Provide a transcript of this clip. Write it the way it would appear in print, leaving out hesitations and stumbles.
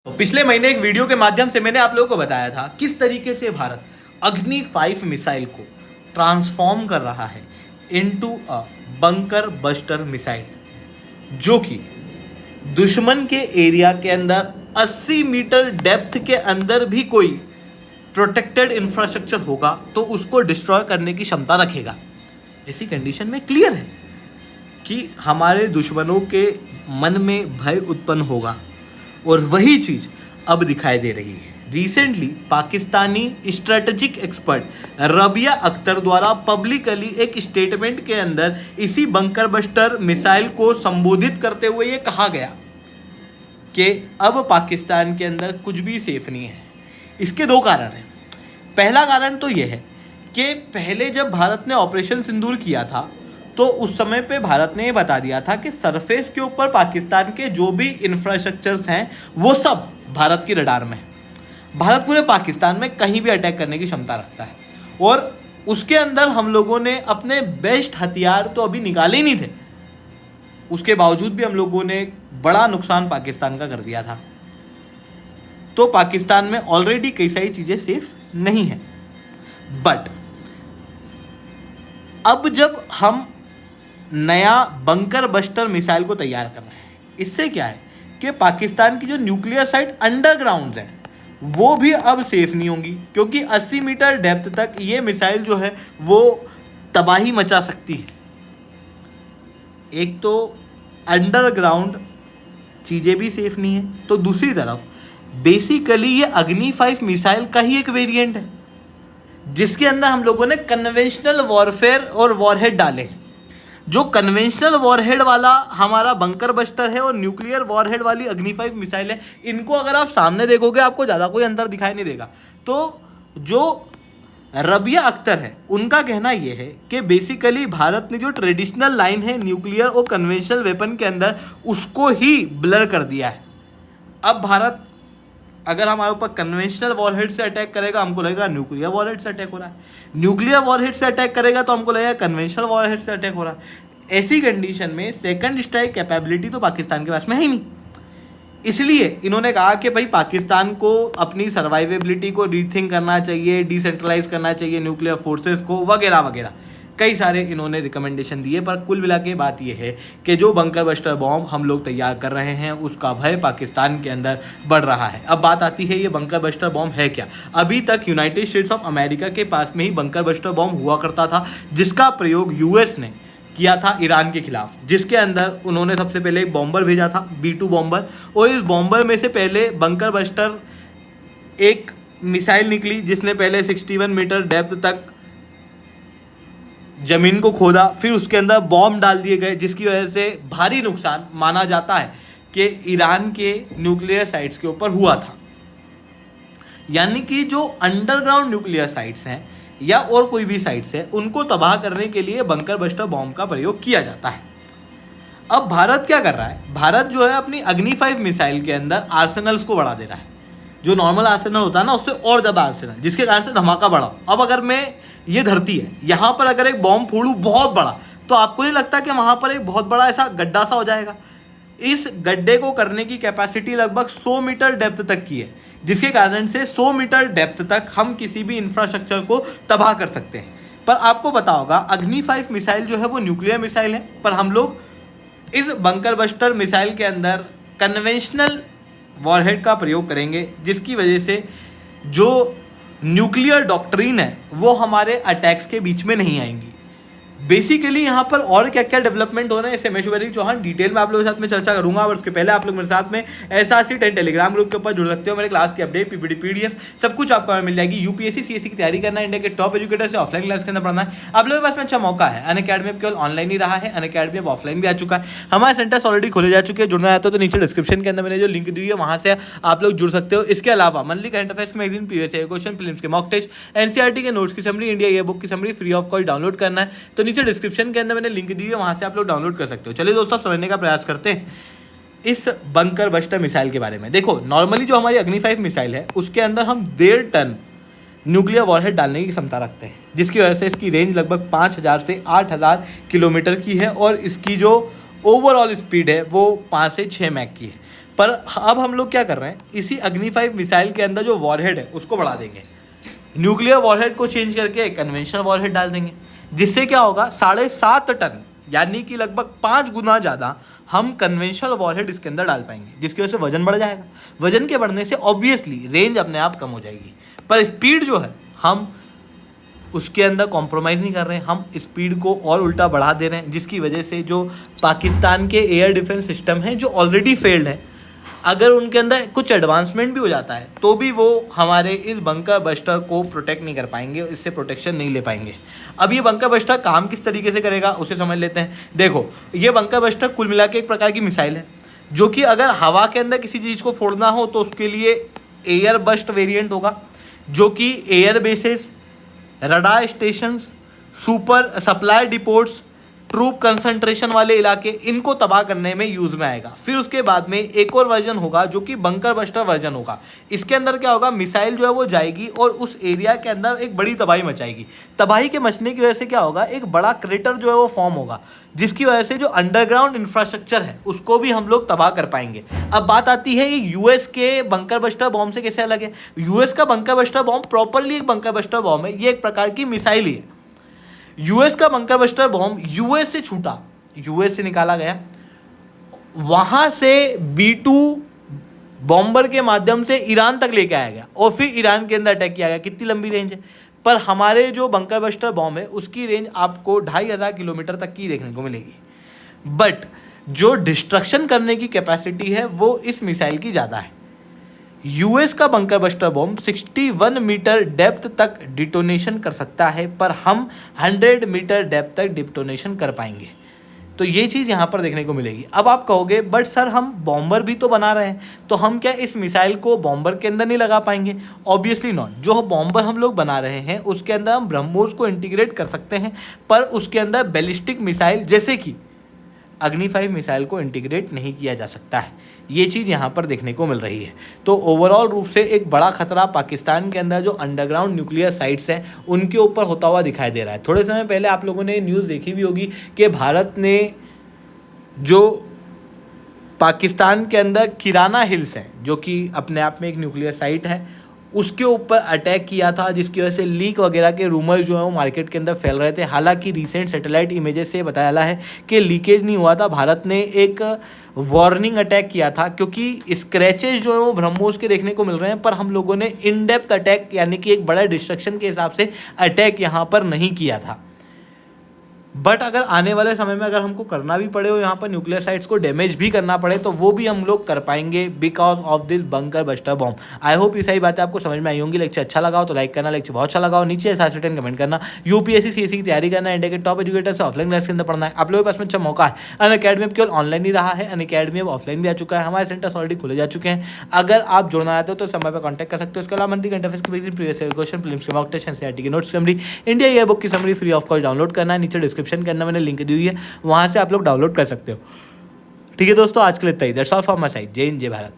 तो पिछले महीने एक वीडियो के माध्यम से मैंने आप लोगों को बताया था किस तरीके से भारत अग्नि 5 मिसाइल को ट्रांसफॉर्म कर रहा है into a bunker buster missile, जो कि दुश्मन के एरिया के अंदर 80 मीटर डेप्थ के अंदर भी कोई प्रोटेक्टेड इंफ्रास्ट्रक्चर होगा तो उसको डिस्ट्रॉय करने की क्षमता रखेगा। ऐसी कंडीशन में क्लियर है कि हमारे दुश्मनों के मन में भय उत्पन्न होगा और वही चीज़ अब दिखाई दे रही है। Recently Pakistani strategic expert Rabia Akhtar द्वारा पब्लिकली एक स्टेटमेंट के अंदर इसी बंकर बस्टर मिसाइल को संबोधित करते हुए ये कहा गया कि अब पाकिस्तान के अंदर कुछ भी सेफ नहीं है। इसके दो कारण हैं। पहला कारण तो ये है कि पहले जब भारत ने ऑपरेशन सिंदूर किया था तो उस समय पे भारत ने ये बता दिया था कि सरफेस के ऊपर पाकिस्तान के जो भी इंफ्रास्ट्रक्चर्स हैं वो सब भारत की रडार में है। भारत पूरे पाकिस्तान में कहीं भी अटैक करने की क्षमता रखता है और उसके अंदर हम लोगों ने अपने बेस्ट हथियार तो अभी निकाले ही नहीं थे, उसके बावजूद भी हम लोगों ने बड़ा नुकसान पाकिस्तान का कर दिया था। तो पाकिस्तान में ऑलरेडी कई सारी चीज़ें सेफ नहीं है। बट अब जब हम नया बंकर बस्टर मिसाइल को तैयार कर रहे हैं, इससे क्या है कि पाकिस्तान की जो न्यूक्लियर साइट अंडरग्राउंड है वो भी अब सेफ नहीं होंगी, क्योंकि 80 मीटर डेप्थ तक ये मिसाइल जो है वो तबाही मचा सकती है। एक तो अंडरग्राउंड चीज़ें भी सेफ नहीं है, तो दूसरी तरफ बेसिकली ये अग्नि 5 मिसाइल का ही एक वेरिएंट है जिसके अंदर हम लोगों ने कन्वेंशनल वॉरफेयर और वॉरहेड डाले हैं। जो कन्वेंशनल वॉरहेड वाला हमारा बंकर बस्टर है और न्यूक्लियर वॉरहेड वाली अग्नि 5 मिसाइल है, इनको अगर आप सामने देखोगे आपको ज़्यादा कोई अंतर दिखाई नहीं देगा। तो जो रबिया अख्तर है उनका कहना यह है कि बेसिकली भारत ने जो ट्रेडिशनल लाइन है न्यूक्लियर और कन्वेंशनल वेपन के अंदर उसको ही ब्लर कर दिया है। अब भारत अगर हमारे ऊपर कन्वेंशनल वॉरहेड से अटैक करेगा हमको लगेगा न्यूक्लियर वॉरहेड से अटैक हो रहा है, न्यूक्लियर वॉरहेड से अटैक करेगा तो हमको लगेगा कन्वेंशनल वॉरहेड से अटैक हो रहा है। ऐसी कंडीशन में सेकंड स्ट्राइक कैपेबिलिटी तो पाकिस्तान के पास में है ही नहीं। इसलिए इन्होंने कहा कि भाई पाकिस्तान को अपनी सर्वाइवेबिलिटी को रीथिंक करना चाहिए, डिसेंट्रलाइज करना चाहिए न्यूक्लियर फोर्सेस को, वगैरह वगैरह कई सारे इन्होंने रिकमेंडेशन दिए। पर कुल मिला के बात यह है कि जो बंकर बस्टर बॉम्ब हम लोग तैयार कर रहे हैं उसका भय पाकिस्तान के अंदर बढ़ रहा है। अब बात आती है ये बंकर बस्टर बॉम्ब है क्या। अभी तक यूनाइटेड स्टेट्स ऑफ अमेरिका के पास में ही बंकर बस्टर बॉम्ब हुआ करता था जिसका प्रयोग यूएस ने किया था ईरान के खिलाफ, जिसके अंदर उन्होंने सबसे पहले एक बॉम्बर भेजा था B-2 बॉम्बर, और इस बॉम्बर में से पहले बंकर बस्टर एक मिसाइल निकली जिसने पहले 61 मीटर डेप्थ तक जमीन को खोदा, फिर उसके अंदर बॉम्ब डाल दिए गए जिसकी वजह से भारी नुकसान माना जाता है कि ईरान के न्यूक्लियर साइट्स के ऊपर हुआ था। यानी कि जो अंडरग्राउंड न्यूक्लियर साइट्स हैं या और कोई भी साइट्स है उनको तबाह करने के लिए बंकर बस्टर बॉम्ब का प्रयोग किया जाता है। अब भारत क्या कर रहा है, भारत जो है अपनी अग्नि 5 मिसाइल के अंदर आर्सेनल्स को बढ़ा दे रहा है। जो नॉर्मल आर्सेनल होता है ना उससे और ज़्यादा आर्सेनल, जिसके कारण से धमाका बढ़ा। अब अगर मैं ये धरती है यहाँ पर अगर एक बॉम्ब फोड़ूँ बहुत बड़ा, तो आपको नहीं लगता कि वहाँ पर एक बहुत बड़ा ऐसा गड्ढा सा हो जाएगा। इस गड्ढे को करने की कैपेसिटी लगभग 100 मीटर डेप्थ तक की है, जिसके कारण से 100 मीटर डेप्थ तक हम किसी भी इंफ्रास्ट्रक्चर को तबाह कर सकते हैं। पर आपको पता होगा अग्नि 5 मिसाइल जो है वो न्यूक्लियर मिसाइल है, पर हम लोग इस बंकर बस्टर मिसाइल के अंदर कन्वेंशनल वॉरहेड का प्रयोग करेंगे, जिसकी वजह से जो न्यूक्लियर डॉक्ट्रिन है वो हमारे अटैक्स के बीच में नहीं आएंगी। बेसिकली यहाँ पर और क्या क्या डेवलपमेंट हो रहे हैं इससे मैं शुभेंद्र चौहान डिटेल में आप लोगों के साथ में चर्चा करूंगा। और उसके पहले आप लोग मेरे साथ में SRC10 टेलीग्राम ग्रुप के ऊपर जुड़ सकते हो। मेरे क्लास की अपडेट PPT PDF सब कुछ आपको मिल जाएगी। UPSC CSC की तैयारी करना है, इंडिया के टॉप एजुकेटर से ऑफलाइन क्लास के अंदर पढ़ना है, आप लोगों के पास में अच्छा मौका है। अनअकैडमी अब केवल ऑनलाइन ही रहा है, अनअकैडमी अब ऑफलाइन भी आ चुका है। हमारे सेंटर्स ऑलरेडी खोले जा चुके हैं। जुड़ना चाहते हो तो नीचे डिस्क्रिप्शन के अंदर मैंने जो लिंक दी है वहाँ से आप लोग जुड़ सकते हो। इसके अलावा monthly current affairs magazine, previous year question, films के मॉक टेस्ट, NCERT के नोट्स की समरी, इंडिया ये बुक की summary free of cost download करना है तो नीचे डिस्क्रिप्शन के अंदर मैंने लिंक दी है, वहाँ से आप लोग डाउनलोड कर सकते हो। चलिए दोस्तों समझने का प्रयास करते हैं इस बंकर बस्टर मिसाइल के बारे में। देखो नॉर्मली जो हमारी अग्नि 5 मिसाइल है उसके अंदर हम 1.5 टन न्यूक्लियर वॉरहेड डालने की क्षमता रखते हैं, जिसकी वजह से इसकी रेंज लगभग 5000 से 8000 किलोमीटर की है और इसकी जो ओवरऑल स्पीड है वो 5 से 6 मैक की है। पर अब हम लोग क्या कर रहे हैं, इसी अग्नि 5 मिसाइल के अंदर जो वॉरहेड है उसको बढ़ा देंगे, न्यूक्लियर वॉरहेड को चेंज करके कन्वेंशनल वॉरहेड डाल देंगे, जिससे क्या होगा 7.5 टन यानी कि लगभग 5 गुना ज़्यादा हम कन्वेंशनल वॉरहेड इसके अंदर डाल पाएंगे, जिसकी वजह से वजन बढ़ जाएगा। वजन के बढ़ने से ऑब्वियसली रेंज अपने आप कम हो जाएगी, पर स्पीड जो है हम उसके अंदर कॉम्प्रोमाइज़ नहीं कर रहे हैं, हम स्पीड को और उल्टा बढ़ा दे रहे हैं, जिसकी वजह से जो पाकिस्तान के एयर डिफेंस सिस्टम हैं जो ऑलरेडी फेल्ड हैं, अगर उनके अंदर कुछ एडवांसमेंट भी हो जाता है तो भी वो हमारे इस बंकर बस्टर को प्रोटेक्ट नहीं कर पाएंगे, इससे प्रोटेक्शन नहीं ले पाएंगे। अब ये बंकर बस्टर काम किस तरीके से करेगा उसे समझ लेते हैं। देखो, ये बंकर बस्टर कुल मिला के एक प्रकार की मिसाइल है, जो कि अगर हवा के अंदर किसी चीज़ को फोड़ना हो तो उसके लिए एयर बस्ट वेरिएंट होगा, जो कि air bases, radar stations, super supply depots, troop concentration वाले इलाके, इनको तबाह करने में यूज़ में आएगा। फिर उसके बाद में एक और वर्जन होगा जो कि बंकर बस्टर वर्जन होगा। इसके अंदर क्या होगा, मिसाइल जो है वो जाएगी और उस एरिया के अंदर एक बड़ी तबाही मचाएगी। तबाही के मचने की वजह से क्या होगा, एक बड़ा क्रेटर जो है वो फॉर्म होगा, जिसकी वजह से जो अंडरग्राउंड इंफ्रास्ट्रक्चर है उसको भी हम लोग तबाह कर पाएंगे। अब बात आती है ये यूएस के बंकर बस्टर बॉम्ब से कैसे अलग है। यूएस का बंकर बस्टर बॉम्ब प्रॉपरली एक बंकर बस्टर बॉम्ब है, ये एक प्रकार की मिसाइल ही है। यूएस का बंकर बस्टर बॉम्ब यूएस से छूटा, यूएस से निकाला गया, वहां से B2 बॉम्बर के माध्यम से ईरान तक लेके आया गया और फिर ईरान के अंदर अटैक किया गया। कितनी लंबी रेंज है, पर हमारे जो बंकर बस्टर बॉम्ब है उसकी रेंज आपको 2500 किलोमीटर तक की देखने को मिलेगी, बट जो डिस्ट्रक्शन करने की कैपेसिटी है वो इस मिसाइल की ज़्यादा है। यूएस का bunker buster bomb 61 metre depth तक डिटोनेशन कर सकता है, पर हम 100 मीटर डेप्थ तक डिटोनेशन कर पाएंगे। तो ये चीज़ यहाँ पर देखने को मिलेगी। अब आप कहोगे बट सर हम बॉम्बर भी तो बना रहे हैं, तो हम क्या इस मिसाइल को बॉम्बर के अंदर नहीं लगा पाएंगे? Obviously not. जो बॉम्बर हम लोग बना रहे हैं उसके अंदर हम ब्रह्मोस को इंटीग्रेट कर सकते हैं, पर उसके अंदर बैलिस्टिक मिसाइल जैसे कि अग्नि 5 मिसाइल को इंटीग्रेट नहीं किया जा सकता है। ये चीज़ यहाँ पर देखने को मिल रही है। तो ओवरऑल रूप से एक बड़ा खतरा पाकिस्तान के अंदर जो अंडरग्राउंड न्यूक्लियर साइट्स हैं उनके ऊपर होता हुआ दिखाई दे रहा है। थोड़े समय पहले आप लोगों ने न्यूज़ देखी भी होगी कि भारत ने जो पाकिस्तान के अंदर किराना हिल्स हैं, जो कि अपने आप में एक न्यूक्लियर साइट है, उसके ऊपर अटैक किया था, जिसकी वजह से लीक वगैरह के रूमर जो है वो मार्केट के अंदर फैल रहे थे। हालांकि रिसेंट सैटेलाइट इमेजेस से बताया जा है कि लीकेज नहीं हुआ था। भारत ने एक वार्निंग अटैक किया था, क्योंकि स्क्रैचेस जो है वो ब्रह्मोस के देखने को मिल रहे हैं, पर हम लोगों ने इन डेप्थ अटैक यानी कि एक बड़ा डिस्ट्रक्शन के हिसाब से अटैक यहाँ पर नहीं किया था। बट अगर आने वाले समय में अगर हमको करना भी पड़े और यहाँ पर न्यूक्लियर साइट्स को डैमेज भी करना पड़े तो वो भी हम लोग कर पाएंगे because of this bunker buster bomb. I hope ये सही बातें आपको समझ में आई होंगी। लेक्चर अच्छा लगा हो तो लाइक करना, लेक्चर बहुत अच्छा लगा हो नीचे ऐसा रिटर्न कमेंट करना। यूपीएससी सीएससी की तैयारी करना है, इंडिया के टॉप एजुकेटर से ऑफलाइन क्लास के अंदर पढ़ना है, आप लोगों के पास में अच्छा मौका है। अनअकैडमी अब केवल ऑनलाइन ही रहा है, अनअकैडमी अब ऑफलाइन भी आ चुका है। हमारे सेंटर्स ऑलरेडी खुले जा चुके हैं। अगर आप जुड़ना चाहते हो तो समय पर कॉन्टैक्ट कर सकते हो। इसके अलावा मंथली करंट अफेयर्स की प्रीवियस क्वेश्चन, फिल्म्स के मॉक टेस्ट, एनसीईआरटी की notes summary, India year book की summary free of cost download करना है। नीचे डिस्क्रिप्शन के अंदर मैंने लिंक दी हुई है, वहाँ से आप लोग डाउनलोड कर सकते हो। ठीक है दोस्तों, आज के लिए इतना ही। That's all from my side. जय हिंद, जय भारत।